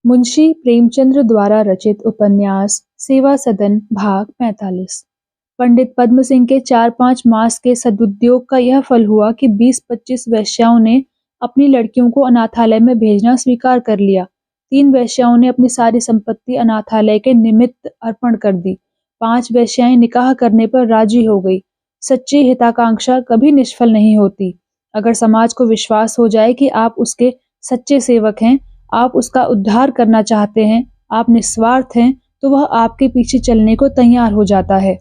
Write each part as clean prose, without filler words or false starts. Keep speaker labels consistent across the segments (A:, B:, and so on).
A: मुंशी प्रेमचंद्र द्वारा रचित उपन्यास सेवा सदन भाग 45। पंडित पद्म सिंह के 4-5 मास के सदुद्योग का यह फल हुआ कि 20-25 वेश्याओं ने अपनी लड़कियों को अनाथालय में भेजना स्वीकार कर लिया। 3 वेश्याओं ने अपनी सारी संपत्ति अनाथालय के निमित्त अर्पण कर दी। 5 वेश्याएं निकाह करने पर राजी हो गई। सच्ची हिताकांक्षा कभी निष्फल नहीं होती। अगर समाज को विश्वास हो जाए कि आप उसके सच्चे सेवक हैं, आप उसका उद्धार करना चाहते हैं, आप निस्वार्थ हैं, तो वह आपके पीछे चलने को तैयार हो जाता है।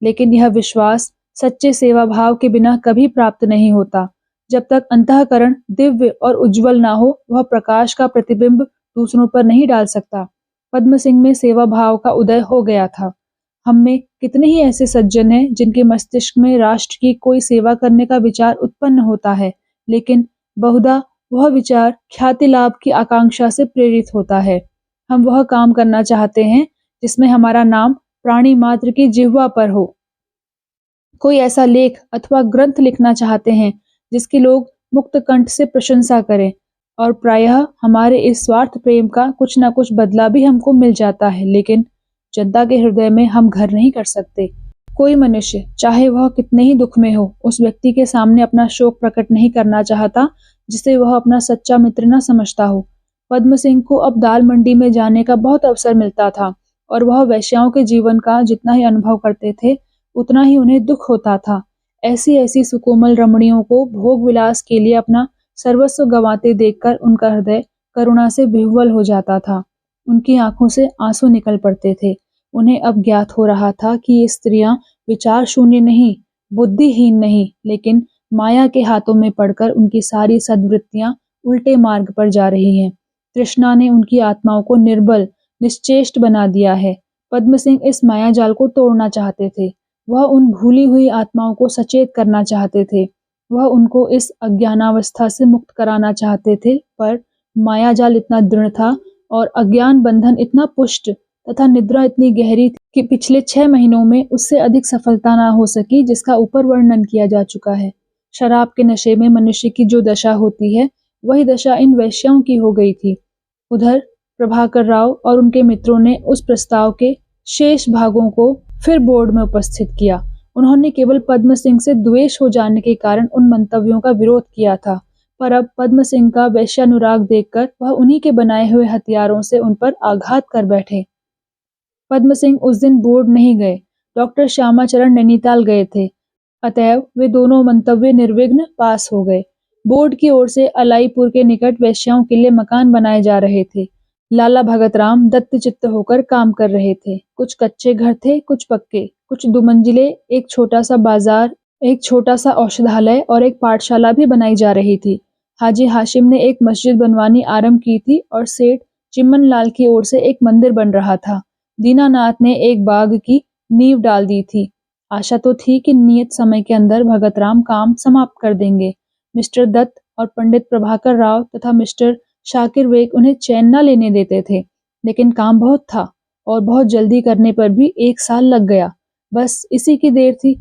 A: लेकिन यह विश्वास सच्चे सेवा भाव के बिना कभी प्राप्त नहीं होता। जब तक अंतःकरण दिव्य और उज्जवल ना हो, वह प्रकाश का प्रतिबिंब दूसरों पर नहीं डाल सकता। पद्म सिंह में सेवा भाव का उदय हो गया था। हम में कितने ही ऐसे सज्जन हैं जिनके मस्तिष्क में राष्ट्र की कोई सेवा करने का विचार उत्पन्न होता है, लेकिन बहुधा वह विचार ख्याति लाभ की आकांक्षा से प्रेरित होता है। हम वह काम करना चाहते हैं जिसमें हमारा नाम प्राणी मात्र की जिह्वा पर हो। कोई ऐसा लेख अथवा ग्रंथ लिखना चाहते हैं जिसकी लोग मुक्त कंठ से प्रशंसा करें, और प्रायः हमारे इस स्वार्थ प्रेम का कुछ न कुछ बदला भी हमको मिल जाता है, लेकिन जनता के हृदय में हम घर नहीं कर सकते। कोई मनुष्य, चाहे वह कितने ही दुख में हो, उस व्यक्ति के सामने अपना शोक प्रकट नहीं करना चाहता जिसे वह अपना सच्चा मित्र न समझता हो। पद्म सिंह को अब दाल मंडी में जाने का बहुत अवसर मिलता था, और वह वेश्याओं के जीवन का जितना ही अनुभव करते थे, उतना ही उन्हें दुख होता था। ऐसी ऐसी सुकोमल रमणियों को भोग विलास के लिए अपना सर्वस्व गंवाते देखकर उनका हृदय करुणा से विह्वल हो जाता था। उनकी आंखों से आंसू निकल पड़ते थे। उन्हें अब ज्ञात हो रहा था कि ये स्त्रियां विचार शून्य नहीं, बुद्धिहीन नहीं, लेकिन माया के हाथों में पड़कर उनकी सारी सद्वृत्तियां उल्टे मार्ग पर जा रही हैं। तृष्णा ने उनकी आत्माओं को निर्बल, निश्चेष्ट बना दिया है। पद्म सिंह इस माया जाल को तोड़ना चाहते थे। वह उन भूली हुई आत्माओं को सचेत करना चाहते थे। वह उनको इस अज्ञानावस्था से मुक्त कराना चाहते थे, पर माया जाल इतना दृढ़ था और अज्ञान बंधन इतना पुष्ट तथा निद्रा इतनी गहरी थी कि पिछले 6 महीनों में उससे अधिक सफलता ना हो सकी जिसका ऊपर वर्णन किया जा चुका है। शराब के नशे में मनुष्य की जो दशा होती है, वही दशा इन वेश्याओं की हो गई थी। उधर प्रभाकर राव और उनके मित्रों ने उस प्रस्ताव के शेष भागों को फिर बोर्ड में उपस्थित किया। उन्होंने केवल पद्म सिंह से द्वेष हो जाने के कारण उन मंतव्यों का विरोध किया था, पर अब पद्म सिंह का वेश्यानुराग देखकर वह उन्हीं के बनाए हुए हथियारों से उन पर आघात कर बैठे। पद्म सिंह उस दिन बोर्ड नहीं गए। डॉक्टर श्यामाचरण नैनीताल गए थे, अतएव वे दोनों मंतव्य निर्विघ्न पास हो गए। बोर्ड की ओर से अलाईपुर के निकट वेश्याओं के लिए मकान बनाए जा रहे थे। लाला भगत राम दत्तचित्त होकर काम कर रहे थे। कुछ कच्चे घर थे, कुछ पक्के, कुछ दुमंजिले, एक छोटा सा बाजार, एक छोटा सा औषधालय और एक पाठशाला भी बनाई जा रही थी। हाजी हाशिम ने एक मस्जिद बनवानी आरंभ की थी और सेठ चिमन लाल की ओर से एक मंदिर बन रहा था। दीनानाथ ने एक बाग की नींव डाल दी थी। आशा तो थी कि नियत समय के अंदर भगत राम काम समाप्त कर देंगे। मिस्टर दत्त और पंडित प्रभाकर राव तथा मिस्टर शाकिर बेग उन्हें चैन न लेने देते थे, लेकिन काम बहुत था और बहुत जल्दी करने पर भी 1 साल लग गया। बस इसी की देर थी।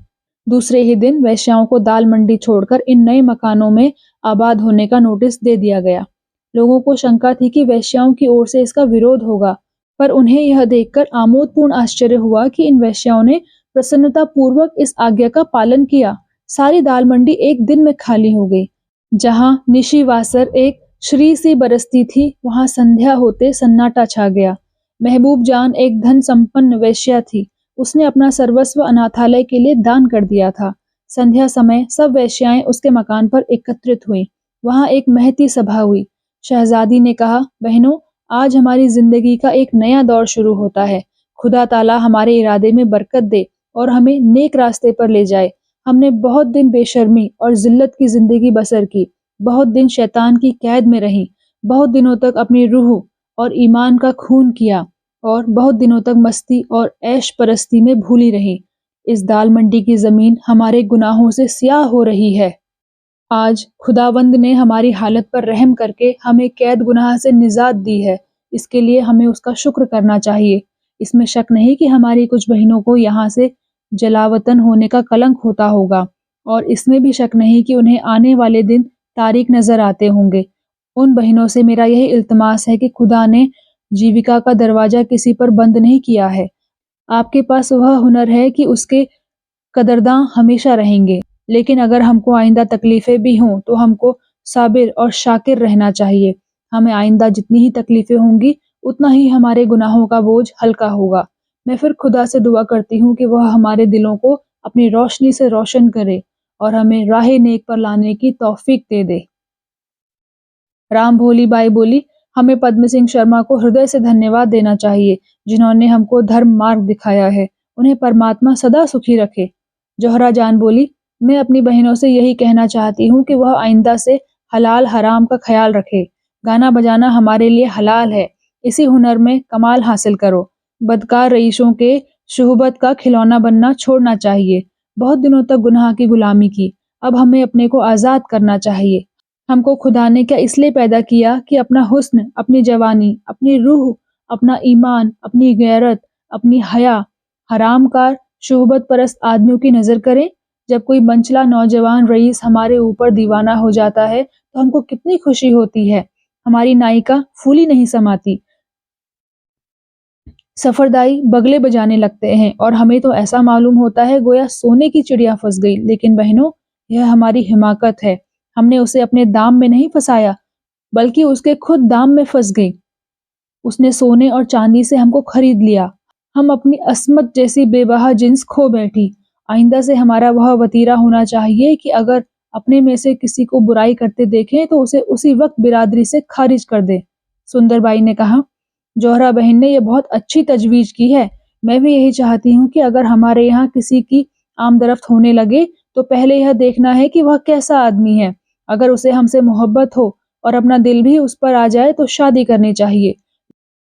A: दूसरे ही दिन वेश्याओं को दाल मंडी छोड़कर इन नए मकानों में आबाद होने का नोटिस दे दिया गया। लोगों को शंका थी कि वेश्याओं की ओर से इसका विरोध होगा, पर उन्हें यह देखकर आमोदपूर्ण आश्चर्य हुआ कि इन वेश्याओं ने प्रसन्नता पूर्वक इस आज्ञा का पालन किया। सारी दाल मंडी एक दिन में खाली हो गई। जहां निशिवासर एक श्री सी बरसती थी, वहां संध्या होते सन्नाटा छा गया। महबूब जान एक धन संपन्न वेश्या थी। उसने अपना सर्वस्व अनाथालय के लिए दान कर दिया था। संध्या समय सब वेश्याएं उसके मकान पर एकत्रित हुई। वहां एक महती सभा हुई। शहजादी ने कहा, बहनों, आज हमारी जिंदगी का एक नया दौर शुरू होता है। खुदा ताला हमारे इरादे में बरकत दे और हमें नेक रास्ते पर ले जाए। हमने बहुत दिन बेशर्मी और जिल्लत की जिंदगी बसर की, बहुत दिन शैतान की कैद में रही, बहुत दिनों तक अपनी रूह और ईमान का खून किया और बहुत दिनों तक मस्ती और ऐश परस्ती में भूली रही। इस दाल मंडी की जमीन हमारे गुनाहों से स्याह हो रही है। आज खुदावंद ने हमारी हालत पर रहम करके हमें कैद गुनाह से निजात दी है। इसके लिए हमें उसका शुक्र करना चाहिए। इसमें शक नहीं कि हमारी कुछ बहनों को यहाँ से जलावतन होने का कलंक होता होगा, और इसमें भी शक नहीं कि उन्हें आने वाले दिन तारीक नजर आते होंगे। उन बहनों से मेरा यही इल्तमास है कि खुदा ने जीविका का दरवाजा किसी पर बंद नहीं किया है। आपके पास वह हुनर है कि उसके कदरदां हमेशा रहेंगे। लेकिन अगर हमको आइंदा तकलीफें भी हों तो हमको साबिर और शाकिर रहना चाहिए। हमें आइंदा जितनी ही तकलीफें होंगी उतना ही हमारे गुनाहों का बोझ हल्का होगा। मैं फिर खुदा से दुआ करती हूँ कि वह हमारे दिलों को अपनी रोशनी से रोशन करे और हमें राह नेक पर लाने की तौफीक दे दे। राम भोली बाई बोली, हमें पद्म सिंह शर्मा को हृदय से धन्यवाद देना चाहिए, जिन्होंने हमको धर्म मार्ग दिखाया है। उन्हें परमात्मा सदा सुखी रखे। जोहरा जान बोली, मैं अपनी बहनों से यही कहना चाहती हूँ कि वह आइंदा से हलाल हराम का ख्याल रखे। गाना बजाना हमारे लिए हलाल है। इसी हुनर में कमाल हासिल करो। बदकार रईसों के शोहबत का खिलौना बनना छोड़ना चाहिए। बहुत दिनों तक गुनाह की गुलामी की, अब हमें अपने को आजाद करना चाहिए। हमको खुदा ने क्या इसलिए पैदा किया कि अपना हुस्न, अपनी जवानी, अपनी रूह, अपना ईमान, अपनी गैरत, अपनी हया हरामकार शोहबत परस्त आदमियों की नजर करें। जब कोई मंचला नौजवान रईस हमारे ऊपर दीवाना हो जाता है तो हमको कितनी खुशी होती है। हमारी नायिका फूली नहीं समाती। सफरदाई बगले बजाने लगते हैं और हमें तो ऐसा मालूम होता है गोया सोने की चिड़िया फंस गई। लेकिन बहनों, यह हमारी हिमाकत है। हमने उसे अपने दाम में नहीं फंसाया, बल्कि उसके खुद दाम में फंस गई। उसने सोने और चांदी से हमको खरीद लिया। हम अपनी अस्मत जैसी बेबहा जिन्स खो बैठी। आइंदा से हमारा वह वतीरा होना चाहिए कि अगर अपने में से किसी को बुराई करते देखें तो उसे उसी वक्त बिरादरी से खारिज कर दे। सुंदरबाई ने कहा, जोहरा बहन ने यह बहुत अच्छी तजवीज की है। मैं भी यही चाहती हूँ कि अगर हमारे यहाँ किसी की आमदरफ्त होने लगे तो पहले यह देखना है कि वह कैसा आदमी है। अगर उसे हमसे मोहब्बत हो और अपना दिल भी उस पर आ जाए तो शादी करनी चाहिए।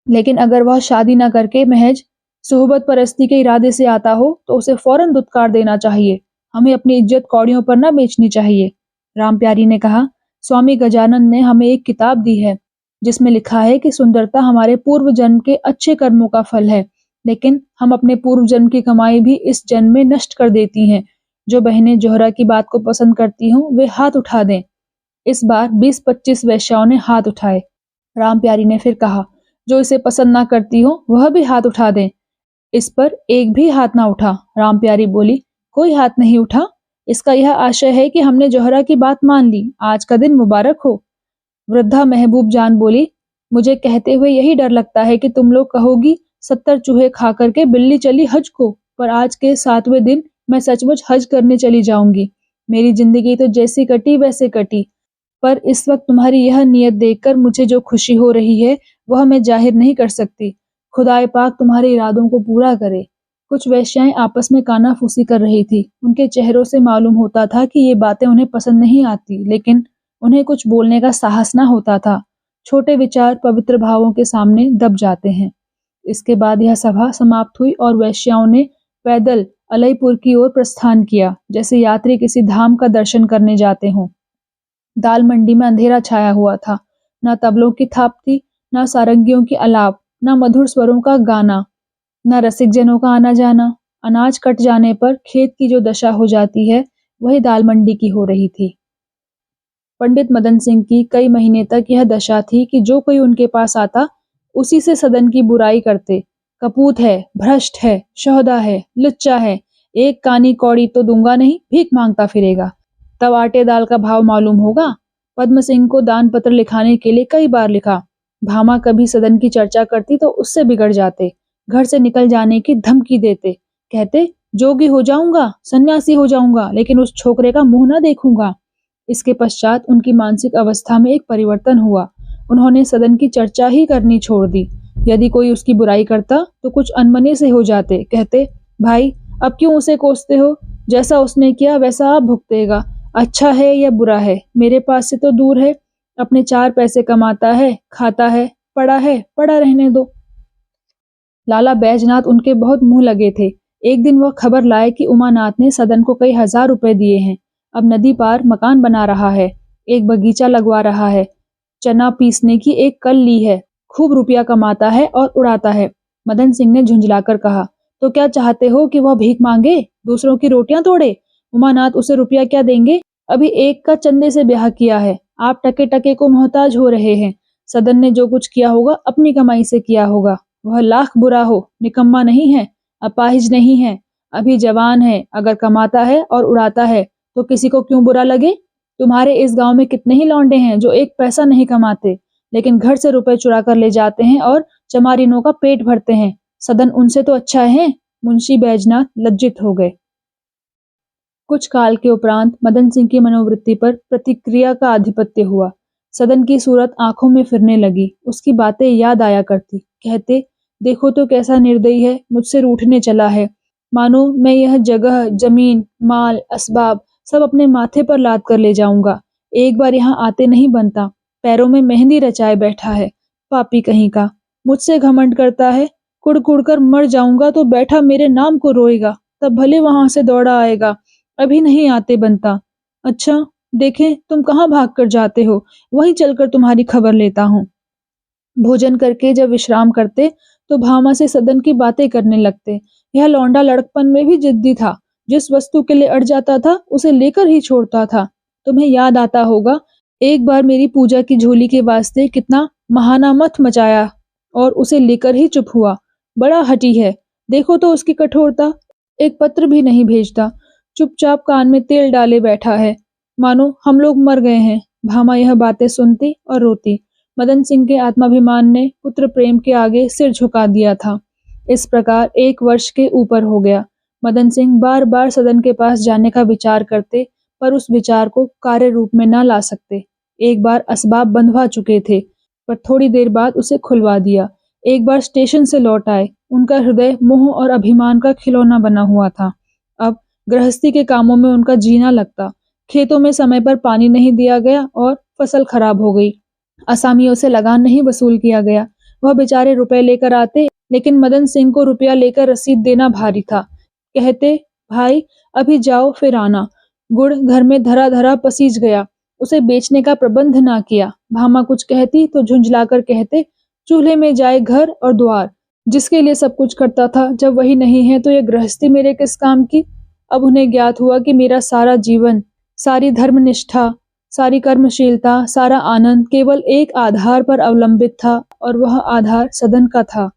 A: लेकिन अगर वह शादी न करके महज सोहबत परस्ती के इरादे से आता हो तो उसे फौरन दुत्कार देना चाहिए। हमें अपनी इज्जत कौड़ियों पर न बेचनी चाहिए। राम प्यारी ने कहा, स्वामी गजानन ने हमें एक किताब दी है जिसमें लिखा है कि सुंदरता हमारे पूर्व जन्म के अच्छे कर्मों का फल है, लेकिन हम अपने पूर्व जन्म की कमाई भी इस जन्म में नष्ट कर देती हैं। जो बहनें जोहरा की बात को पसंद करती हों वे हाथ उठा दें। इस बार 20-25 वेश्याओं ने हाथ उठाए। राम प्यारी ने फिर कहा, जो इसे पसंद ना करती हो वह भी हाथ उठा दें। इस पर एक भी हाथ ना उठा। राम प्यारी बोली, कोई हाथ नहीं उठा। इसका यह आशय है कि हमने जोहरा की बात मान ली। आज का दिन मुबारक हो। वृद्धा महबूब जान बोली, मुझे कहते हुए यही डर लगता है कि तुम लोग कहोगी 70 चूहे खा करके बिल्ली चली हज को, पर आज के 7वें दिन मैं सचमुच हज करने चली जाऊंगी। मेरी जिंदगी तो जैसी कटी वैसे कटी, पर इस वक्त तुम्हारी यह नियत देखकर मुझे जो खुशी हो रही है वह मैं जाहिर नहीं कर सकती। खुदाए पाक तुम्हारे इरादों को पूरा करे। कुछ वेश्याएं आपस में कानाफूसी कर रही थी। उनके चेहरों से मालूम होता था कि ये बातें उन्हें पसंद नहीं आती, लेकिन उन्हें कुछ बोलने का साहस ना होता था। छोटे विचार पवित्र भावों के सामने दब जाते हैं। इसके बाद यह सभा समाप्त हुई और वेश्याओं ने पैदल अलईपुर की ओर प्रस्थान किया, जैसे यात्री किसी धाम का दर्शन करने जाते हों। दाल मंडी में अंधेरा छाया हुआ था। न तबलों की थाप थी, न सारंगियों की अलाप, न मधुर स्वरों का गाना, न रसिक जनों का आना जाना। अनाज कट जाने पर खेत की जो दशा हो जाती है वही दाल मंडी की हो रही थी। पंडित मदन सिंह की कई महीने तक यह दशा थी कि जो कोई उनके पास आता उसी से सदन की बुराई करते। कपूत है, भ्रष्ट है, शोहदा है, लुच्चा है, एक कानी कौड़ी तो दूंगा नहीं, भीख मांगता फिरेगा। तब आटे दाल का भाव मालूम होगा। पद्म सिंह को दान पत्र लिखाने के लिए कई बार लिखा। भामा कभी सदन की चर्चा करती तो उससे बिगड़ जाते। घर से निकल जाने की धमकी देते। कहते, जोगी हो जाऊंगा, सन्यासी हो जाऊंगा, लेकिन उस छोकरे का मुंह न देखूंगा। इसके पश्चात उनकी मानसिक अवस्था में एक परिवर्तन हुआ। उन्होंने सदन की चर्चा ही करनी छोड़ दी। यदि कोई उसकी बुराई करता तो कुछ अनमने से हो जाते। कहते, भाई अब क्यों उसे कोसते हो? जैसा उसने किया वैसा आप भुगतेगा। अच्छा है या बुरा है, मेरे पास से तो दूर है। अपने 4 पैसे कमाता है, खाता है, पड़ा रहने दो। लाला बैजनाथ उनके बहुत मुंह लगे थे। एक दिन वह खबर लाए कि उमानाथ ने सदन को कई हजार रुपए दिए हैं। अब नदी पार मकान बना रहा है, एक बगीचा लगवा रहा है, चना पीसने की एक कल ली है, खूब रुपया कमाता है और उड़ाता है। मदन सिंह ने झुंझलाकर कहा, तो क्या चाहते हो कि वह भीख मांगे, दूसरों की रोटियां तोड़े? उमानाथ उसे रुपया क्या देंगे? अभी एक का चंदे से ब्याह किया है। आप टके टके को मोहताज हो रहे हैं। सदन ने जो कुछ किया होगा अपनी कमाई से किया होगा। वह लाख बुरा हो, निकम्मा नहीं है, अपाहिज नहीं है, अभी जवान है। अगर कमाता है और उड़ाता है तो किसी को क्यों बुरा लगे? तुम्हारे इस गांव में कितने ही लौंडे हैं जो एक पैसा नहीं कमाते, लेकिन घर से रुपए चुरा कर ले जाते हैं और चमारिनों का पेट भरते हैं। सदन उनसे तो अच्छा है। मुंशी बैजनाथ लज्जित हो गए। कुछ काल के उपरांत मदन सिंह की मनोवृत्ति पर प्रतिक्रिया का आधिपत्य हुआ। सदन की सूरत आंखों में फिरने लगी। उसकी बातें याद आया करती। कहते, देखो तो कैसा निर्दयी है, मुझसे रूठने चला है। मानो मैं यह जगह, जमीन, माल, असबाब सब अपने माथे पर लाद कर ले जाऊंगा। एक बार यहाँ आते नहीं बनता। पैरों में मेहंदी रचाए बैठा है, पापी कहीं का। मुझसे घमंड करता है। कुड़ कुड़ कर मर जाऊंगा तो बैठा मेरे नाम को रोएगा, तब भले वहां से दौड़ा आएगा। अभी नहीं आते बनता। अच्छा, देखें तुम कहाँ भाग कर जाते हो, वहीं चलकर तुम्हारी खबर लेता हूँ। भोजन करके जब विश्राम करते तो भामा से सदन की बातें करने लगते। यह लौंडा लड़कपन में भी जिद्दी था। जिस वस्तु के लिए अड़ जाता था उसे लेकर ही छोड़ता था। तुम्हें याद आता होगा, एक बार मेरी पूजा की झोली के वास्ते कितना महानामथ मचाया और उसे लेकर ही चुप हुआ। बड़ा हठी है, देखो तो उसकी कठोरता। एक पत्र भी नहीं भेजता, चुपचाप कान में तेल डाले बैठा है, मानो हम लोग मर गए हैं। भामा यह बातें सुनती और रोती। मदन सिंह के आत्माभिमान ने पुत्र प्रेम के आगे सिर झुका दिया था। इस प्रकार 1 वर्ष के ऊपर हो गया। मदन सिंह बार बार सदन के पास जाने का विचार करते, पर उस विचार को कार्य रूप में न ला सकते। एक बार असबाब बंधवा चुके थे, पर थोड़ी देर बाद उसे खुलवा दिया। एक बार स्टेशन से लौट आए। उनका हृदय मोह और अभिमान का खिलौना बना हुआ था। अब गृहस्थी के कामों में उनका जीना लगता। खेतों में समय पर पानी नहीं दिया गया और फसल खराब हो गई। असामियों से लगान नहीं वसूल किया गया। वह बेचारे रुपए लेकर आते, लेकिन मदन सिंह को रुपया लेकर रसीद देना भारी था। कहते, भाई अभी जाओ फिर आना। गुड़ घर में धरा धरा पसीज गया, उसे बेचने का प्रबंध ना किया। भामा कुछ कहती तो झुंझलाकर कहते, चूल्हे में जाए घर और द्वार। जिसके लिए सब कुछ करता था, जब वही नहीं है तो यह गृहस्थी मेरे किस काम की। अब उन्हें ज्ञात हुआ कि मेरा सारा जीवन, सारी धर्मनिष्ठा, सारी कर्मशीलता, सारा आनंद केवल एक आधार पर अवलंबित था, और वह आधार सदन का था।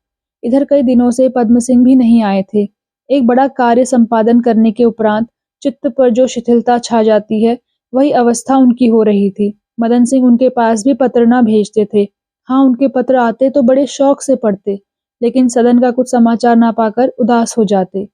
A: इधर कई दिनों से पद्म सिंह भी नहीं आए थे। एक बड़ा कार्य संपादन करने के उपरांत चित्त पर जो शिथिलता छा जाती है, वही अवस्था उनकी हो रही थी। मदन सिंह उनके पास भी पत्र ना भेजते थे। हाँ, उनके पत्र आते तो बड़े शौक से पढ़ते, लेकिन सदन का कुछ समाचार ना पाकर उदास हो जाते।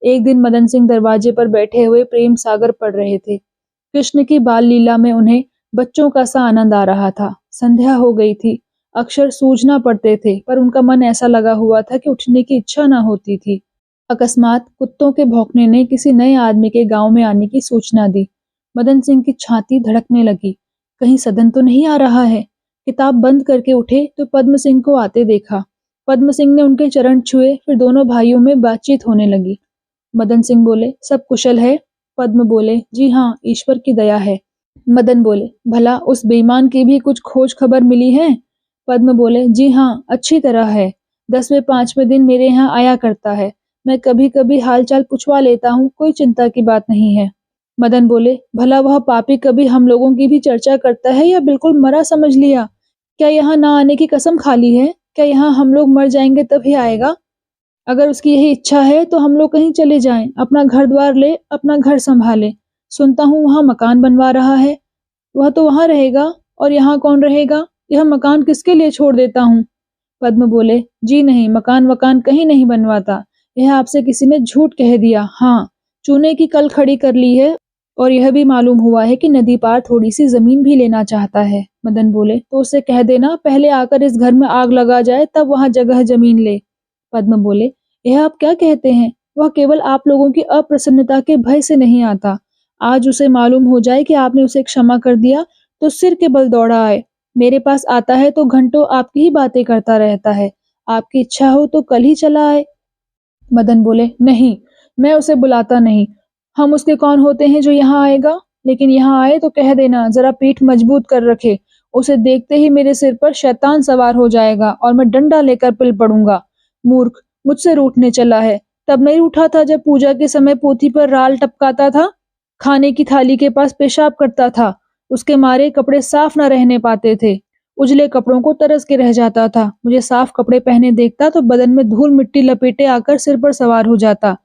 A: एक दिन मदन सिंह दरवाजे पर बैठे हुए प्रेम सागर पढ़ रहे थे। कृष्ण की बाल लीला में उन्हें बच्चों का सा आनंद आ रहा था। संध्या हो गई थी। अक्षर सूझना पड़ते थे, पर उनका मन ऐसा लगा हुआ था कि उठने की इच्छा न होती थी। अकस्मात कुत्तों के भौंकने ने किसी नए आदमी के गांव में आने की सूचना दी। मदन सिंह की छाती धड़कने लगी। कहीं सदन तो नहीं आ रहा है। किताब बंद करके उठे तो पद्म सिंह को आते देखा। पद्म सिंह ने उनके चरण छुए, फिर दोनों भाइयों में बातचीत होने लगी। मदन सिंह बोले, सब कुशल है? पद्म बोले, जी हाँ, ईश्वर की दया है। मदन बोले, भला उस बेईमान की भी कुछ खोज खबर मिली है? पद्म बोले, जी हाँ, अच्छी तरह है। 10वें 5वें दिन मेरे यहाँ आया करता है। मैं कभी कभी हालचाल पूछवा लेता हूँ, कोई चिंता की बात नहीं है। मदन बोले, भला वह पापी कभी हम लोगों की भी चर्चा करता है या बिल्कुल मरा समझ लिया? क्या यहाँ ना आने की कसम खा ली है? क्या यहाँ हम लोग मर जाएंगे तभी आएगा? अगर उसकी यही इच्छा है तो हम लोग कहीं चले जाएं, अपना घर द्वार ले, अपना घर संभाले। सुनता हूँ वहां मकान बनवा रहा है। वह तो वहां रहेगा, और यहाँ कौन रहेगा? यह मकान किसके लिए छोड़ देता हूँ? पद्म बोले, जी नहीं, मकान वकान कहीं नहीं बनवाता। यह आपसे किसी ने झूठ कह दिया। हाँ, चूने की कल खड़ी कर ली है, और यह भी मालूम हुआ है कि नदी पार थोड़ी सी जमीन भी लेना चाहता है। मदन बोले, तो उसे कह देना पहले आकर इस घर में आग लगा जाए, तब वहां जगह जमीन ले। पद्म बोले, यह आप क्या कहते हैं? वह केवल आप लोगों की अप्रसन्नता के भय से नहीं आता। आज उसे मालूम हो जाए कि आपने उसे क्षमा कर दिया तो सिर के बल दौड़ा आए। मेरे पास आता है तो घंटों आपकी ही बातें करता रहता है। आपकी इच्छा हो तो कल ही चला आए। मदन बोले, नहीं, मैं उसे बुलाता नहीं। हम उसके कौन होते हैं जो यहाँ आएगा? लेकिन यहाँ आए तो कह देना जरा पीठ मजबूत कर रखे। उसे देखते ही मेरे सिर पर शैतान सवार हो जाएगा और मैं डंडा लेकर पिल पड़ूंगा। मूर्ख, मुझसे रूठने चला है। तब नहीं रूठा था जब पूजा के समय पोथी पर राल टपकाता था, खाने की थाली के पास पेशाब करता था, उसके मारे कपड़े साफ न रहने पाते थे। उजले कपड़ों को तरस के रह जाता था। मुझे साफ कपड़े पहने देखता तो बदन में धूल मिट्टी लपेटे आकर सिर पर सवार हो जाता।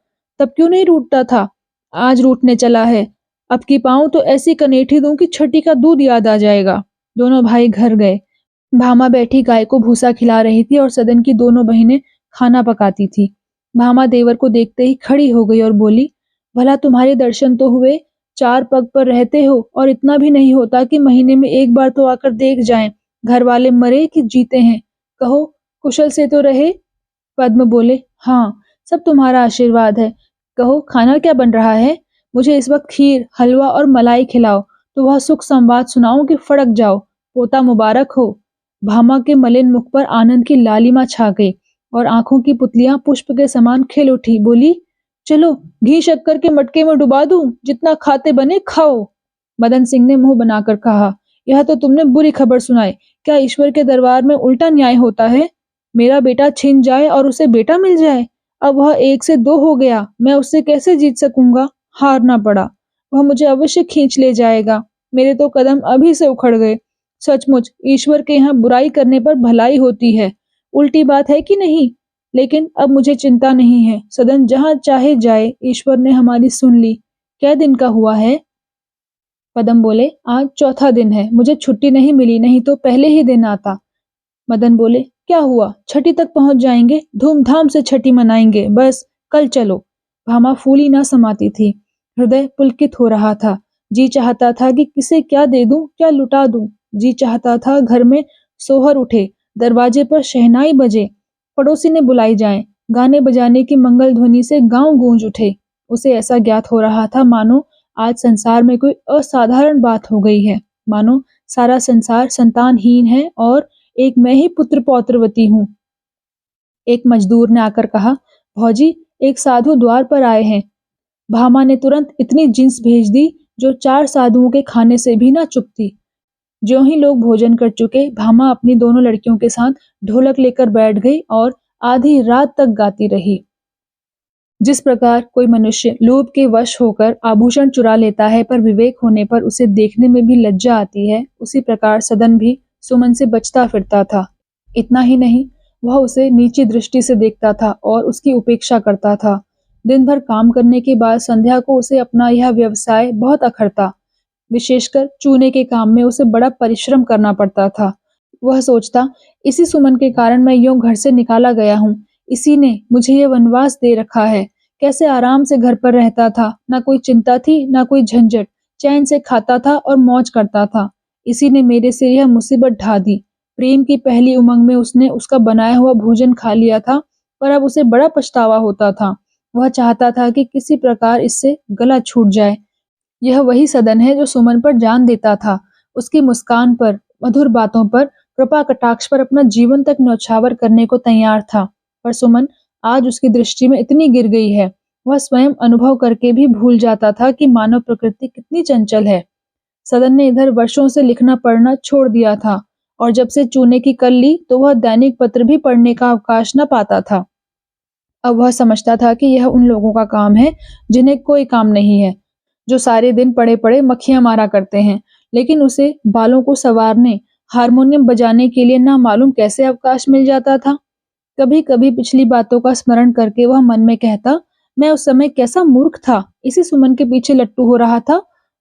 A: तब क्यों नहीं रूठता था? आज रूठने चला है। अब की पाऊं तो ऐसी कनेठी दूं कि छठी का दूध याद आ जाएगा। दोनों भाई घर गए। भामा बैठी गाय को भूसा खिला रही थी और सदन की दोनों बहनें खाना पकाती थी। भामा देवर को देखते ही खड़ी हो गई और बोली, भला तुम्हारे दर्शन तो हुए, 4 पग पर रहते हो और इतना भी नहीं होता कि महीने में एक बार तो आकर देख जाएं, घर वाले मरे कि जीते हैं। कहो, कुशल से तो रहे? पद्म बोले, हाँ, सब तुम्हारा आशीर्वाद है। कहो, खाना क्या बन रहा है? मुझे इस वक्त खीर, हलवा और मलाई खिलाओ तो वह सुख संवाद सुनाऊं कि फड़क जाओ। पोता मुबारक हो। भामा के मलिन मुख पर आनंद की लालिमा छा गई और आंखों की पुतलियां पुष्प के समान खिल उठी। बोली, चलो घी शक्कर के मटके में डुबा दूं, जितना खाते बने खाओ। मदन सिंह ने मुंह बनाकर कहा, यह तो तुमने बुरी खबर सुनाई। क्या ईश्वर के दरबार में उल्टा न्याय होता है? मेरा बेटा छिन जाए और उसे बेटा मिल जाए। अब वह 1 से 2 हो गया, मैं उससे कैसे जीत सकूंगा? हारना पड़ा। वह मुझे अवश्य खींच ले जाएगा। मेरे तो कदम अभी से उखड़ गए। सचमुच ईश्वर के यहाँ बुराई करने पर भलाई होती है। उल्टी बात है कि नहीं? लेकिन अब मुझे चिंता नहीं है। सदन जहाँ चाहे जाए, ईश्वर ने हमारी सुन ली। क्या दिन का हुआ है? पदम बोले, आज चौथा दिन है। मुझे छुट्टी नहीं मिली, नहीं तो पहले ही दिन आता। मदन बोले, क्या हुआ? छठी तक पहुंच जाएंगे, धूमधाम से छठी मनाएंगे। बस कल चलो। भामा फूली ना समाती थी। हृदय पुलकित हो रहा था। जी चाहता था कि किसे क्या दे दूं, क्या लुटा दूं। जी चाहता था घर में सोहर उठे, दरवाजे पर शहनाई बजे, पड़ोसी ने बुलाई जाए, गाने बजाने की मंगल ध्वनि से गांव गूंज उठे। उसे ऐसा ज्ञात हो रहा था मानो आज संसार में कोई असाधारण बात हो गई है। मानो सारा संसार संतानहीन है और एक मैं ही पुत्र पौत्रवती हूँ। एक मजदूर ने आकर कहा, भौजी, एक साधु द्वार पर आए हैं। भामा ने तुरंत इतनी जिन्स भेज दी जो 4 साधुओं के खाने से भी ना चुकती। ज्यों ही लोग भोजन कर चुके, भामा अपनी दोनों लड़कियों के साथ ढोलक लेकर बैठ गई और आधी रात तक गाती रही। जिस प्रकार कोई मनुष्य लोभ के वश होकर आभूषण चुरा लेता है पर विवेक होने पर उसे देखने में भी लज्जा आती है, उसी प्रकार सदन भी सुमन से बचता फिरता था। इतना ही नहीं, वह उसे नीची दृष्टि से देखता था और उसकी उपेक्षा करता था। दिन भर काम करने के बाद संध्या को उसे अपना यह व्यवसाय बहुत अखरता। विशेषकर चूने के काम में उसे बड़ा परिश्रम करना पड़ता था। वह सोचता, इसी सुमन के कारण मैं यूं घर से निकाला गया हूँ। इसी ने मुझे ये वनवास दे रखा है। कैसे आराम से घर पर रहता था, ना कोई चिंता थी, ना कोई झंझट। चैन से खाता था और मौज करता था। इसी ने मेरे सिर यह मुसीबत ढा दी। प्रेम की पहली उमंग में उसने उसका बनाया हुआ भोजन खा लिया था, पर अब उसे बड़ा पछतावा होता था। वह चाहता था कि किसी प्रकार इससे गला छूट जाए। यह वही सदन है जो सुमन पर जान देता था। उसकी मुस्कान पर, मधुर बातों पर, कृपा कटाक्ष पर अपना जीवन तक न्यौछावर करने को तैयार था। पर सुमन आज उसकी दृष्टि में इतनी गिर गई है, वह स्वयं अनुभव करके भी भूल जाता था कि मानव प्रकृति कितनी चंचल है। सदन ने इधर वर्षों से लिखना पढ़ना छोड़ दिया था और जब से चूने की कल ली तो वह दैनिक पत्र भी पढ़ने का अवकाश न पाता था। अब वह समझता था कि यह उन लोगों का काम है जिन्हें कोई काम नहीं है, जो सारे दिन पड़े पड़े मक्खियां मारा करते हैं। लेकिन उसे बालों को संवारने, हारमोनियम बजाने के लिए ना मालूम कैसे अवकाश मिल जाता था। कभी कभी पिछली बातों का स्मरण करके वह मन में कहता, मैं उस समय कैसा मूर्ख था, इसी सुमन के पीछे लट्टू हो रहा था।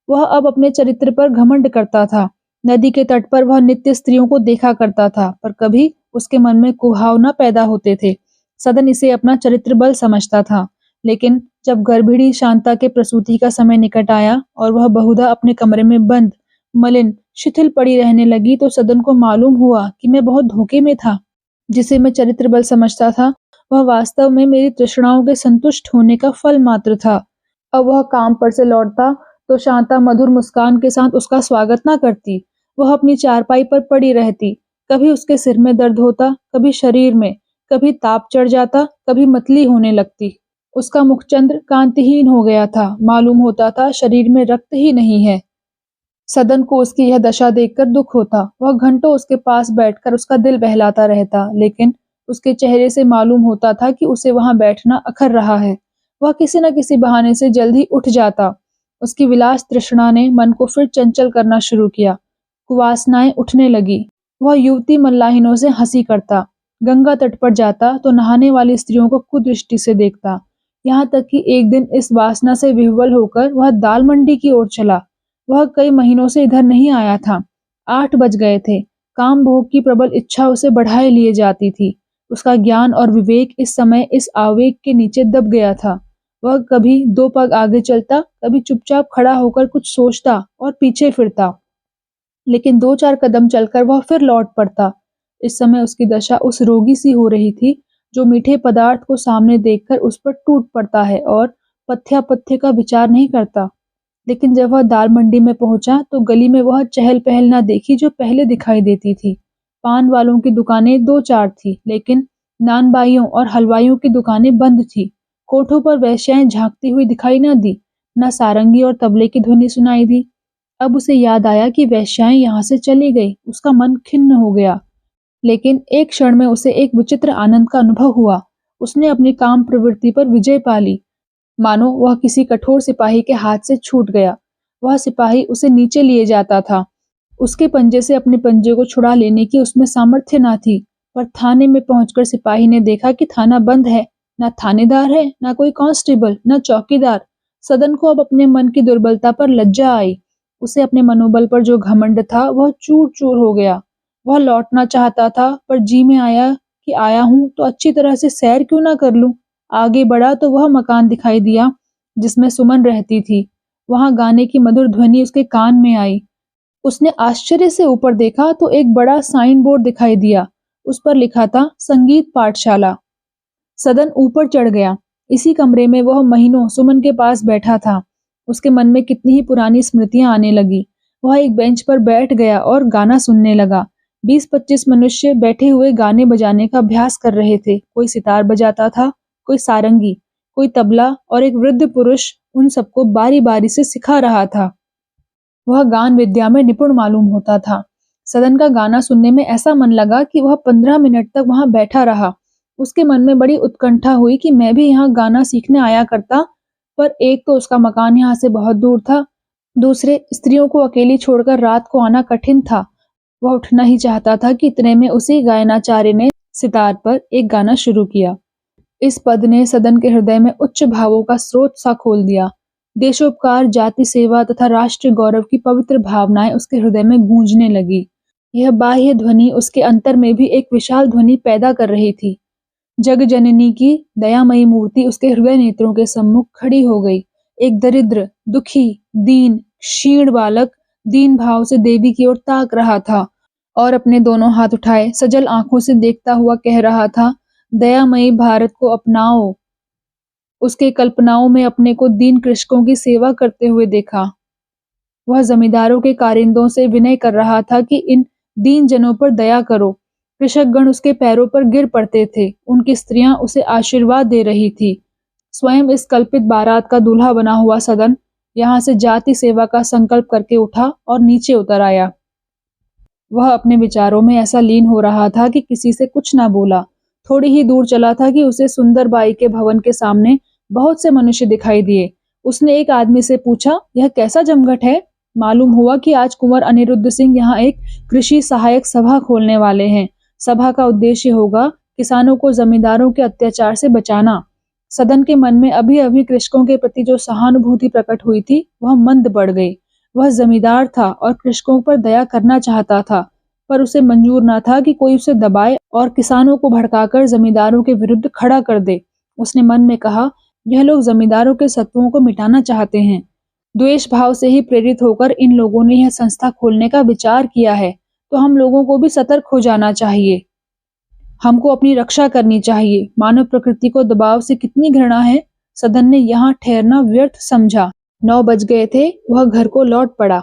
A: वह अब अपने चरित्र पर घमंड करता था। नदी के तट पर वह नित्य स्त्रियों को देखा करता था, पर कभी उसके मन में कुभाव न पैदा होते थे। सदन इसे अपना चरित्र बल समझता था। लेकिन जब गर्भिणी शांता के प्रसूति का समय निकट आया और वह बहुधा अपने कमरे में बंद, मलिन, शिथिल पड़ी रहने लगी तो सदन को मालूम हुआ कि मैं बहुत धोखे में था। जिसे मैं चरित्र बल समझता था, वह वास्तव में मेरी तृष्णाओं के संतुष्ट होने का फल मात्र था। अब वह काम पर से लौटता तो शांता मधुर मुस्कान के साथ उसका स्वागत ना करती। वह अपनी चारपाई पर पड़ी रहती। कभी उसके सिर में दर्द होता, कभी शरीर में, कभी ताप चढ़ जाता, कभी मतली होने लगती। उसका मुखचंद्र कांतिहीन हो गया था। मालूम होता था शरीर में रक्त ही नहीं है। सदन को उसकी यह दशा देखकर दुख होता। वह घंटों उसके पास बैठकर उसका दिल बहलाता रहता, लेकिन उसके चेहरे से मालूम होता था कि उसे वहां बैठना अखर रहा है। वह किसी न किसी बहाने से जल्द ही उठ जाता। उसकी विलास तृष्णा ने मन को फिर चंचल करना शुरू किया। कुवासनाएं उठने लगी। वह युवती मल्लाहिनों से हंसी करता, गंगा तट पर जाता तो नहाने वाली स्त्रियों को कुदृष्टि से देखता। यहाँ तक कि एक दिन इस वासना से विह्वल होकर वह दाल मंडी की ओर चला। वह कई महीनों से इधर नहीं आया था। 8 बज गए थे। काम भोग की प्रबल इच्छा उसे बढ़ाए लिए जाती थी। उसका ज्ञान और विवेक इस समय इस आवेग के नीचे दब गया था। वह कभी 2 पग आगे चलता, कभी चुपचाप खड़ा होकर कुछ सोचता और पीछे फिरता। लेकिन 2-4 कदम चलकर वह फिर लौट पड़ता। इस समय उसकी दशा उस रोगी सी हो रही थी जो मीठे पदार्थ को सामने देखकर उस पर टूट पड़ता है और पथ्यापथ्य का विचार नहीं करता। लेकिन जब वह दाल मंडी में पहुंचा तो गली में वह चहल पहल न देखी जो पहले दिखाई देती थी। पान वालों की दुकानें 2-4 थी, लेकिन नानबाइयों और हलवाइयों की दुकानें बंद थी। कोठों पर वेश्याएं झांकती हुई दिखाई न दी, न सारंगी और तबले की ध्वनि सुनाई दी। अब उसे याद आया कि वेश्याएं यहाँ से चली गई। उसका मन खिन्न हो गया। लेकिन एक क्षण में उसे एक विचित्र आनंद का अनुभव हुआ। उसने अपनी काम प्रवृत्ति पर विजय पा ली, मानो वह किसी कठोर सिपाही के हाथ से छूट गया। वह सिपाही उसे नीचे लिए जाता था। उसके पंजे से अपने पंजे को छुड़ा लेने की उसमें सामर्थ्य न थी। पर थाने में पहुंचकर सिपाही ने देखा कि थाना बंद है। न थानेदार है, न कोई कांस्टेबल, न चौकीदार। सदन को अब अपने मन की दुर्बलता पर लज्जा आई। उसे अपने मनोबल पर जो घमंड था वह चूर चूर हो गया। वह लौटना चाहता था, पर जी में आया कि आया हूं तो अच्छी तरह से सैर क्यों ना कर लूं। आगे बढ़ा तो वह मकान दिखाई दिया जिसमें सुमन रहती थी। वहां गाने की मधुर ध्वनि उसके कान में आई। उसने आश्चर्य से ऊपर देखा तो एक बड़ा साइन बोर्ड दिखाई दिया। उस पर लिखा था संगीत पाठशाला। सदन ऊपर चढ़ गया। इसी कमरे में वह महीनों सुमन के पास बैठा था। उसके मन में कितनी ही पुरानी स्मृतियां आने लगी। वह एक बेंच पर बैठ गया और गाना सुनने लगा। 20-25 मनुष्य बैठे हुए गाने बजाने का अभ्यास कर रहे थे। कोई सितार बजाता था, कोई सारंगी, कोई तबला और एक वृद्ध पुरुष उन सबको बारी बारी से सिखा रहा था। वह गान विद्या में निपुण मालूम होता था। सदन का गाना सुनने में ऐसा मन लगा कि वह 15 मिनट तक वहां बैठा रहा। उसके मन में बड़ी उत्कंठा हुई कि मैं भी यहाँ गाना सीखने आया करता, पर एक तो उसका मकान यहाँ से बहुत दूर था, दूसरे स्त्रियों को अकेली छोड़कर रात को आना कठिन था। वह उठना ही चाहता था कि इतने में उसी गायनाचार्य ने सितार पर एक गाना शुरू किया। इस पद ने सदन के हृदय में उच्च भावों का स्रोत सा खोल दिया। देशोपकार, जाति सेवा तथा राष्ट्र गौरव की पवित्र भावनाएं उसके हृदय में गूंजने लगी। यह बाह्य ध्वनि उसके अंतर में भी एक विशाल ध्वनि पैदा कर रही थी। जग जननी की दयामयी मूर्ति उसके हृदय नेत्रों के सम्मुख खड़ी हो गई। एक दरिद्र, दुखी, दीन, क्षीण बालक दीन भाव से देवी की ओर ताक रहा था और अपने दोनों हाथ उठाए सजल आंखों से देखता हुआ कह रहा था, दयामयी भारत को अपनाओ। उसके कल्पनाओं में अपने को दीन कृषकों की सेवा करते हुए देखा। वह जमींदारों के कारिंदों से विनय कर रहा था कि इन दीन जनों पर दया करो। कृषकगण उसके पैरों पर गिर पड़ते थे। उनकी स्त्रियां उसे आशीर्वाद दे रही थी। स्वयं इस कल्पित बारात का दूल्हा बना हुआ सदन यहाँ से जाति सेवा का संकल्प करके उठा और नीचे उतर आया। वह अपने विचारों में ऐसा लीन हो रहा था कि किसी से कुछ ना बोला। थोड़ी ही दूर चला था कि उसे सुंदरबाई के भवन के सामने बहुत से मनुष्य दिखाई दिए। उसने एक आदमी से पूछा, यह कैसा जमघट है? मालूम हुआ कि आज कुंवर अनिरुद्ध सिंह यहाँ एक कृषि सहायक सभा खोलने वाले हैं। सभा का उद्देश्य होगा किसानों को जमींदारों के अत्याचार से बचाना। सदन के मन में अभी अभी कृषकों के प्रति जो सहानुभूति प्रकट हुई थी वह मंद पड़ गई। वह जमींदार था और कृषकों पर दया करना चाहता था, पर उसे मंजूर न था कि कोई उसे दबाए और किसानों को भड़काकर जमींदारों के विरुद्ध खड़ा कर दे। उसने मन में कहा, यह लोग जमींदारों के सत्वों को मिटाना चाहते हैं। द्वेष भाव से ही प्रेरित होकर इन लोगों ने यह संस्था खोलने का विचार किया है, तो हम लोगों को भी सतर्क हो जाना चाहिए। हमको अपनी रक्षा करनी चाहिए। मानव प्रकृति को दबाव से कितनी घृणा है। सदन ने यहाँ ठहरना व्यर्थ समझा। 9 बज गए थे। वह घर को लौट पड़ा।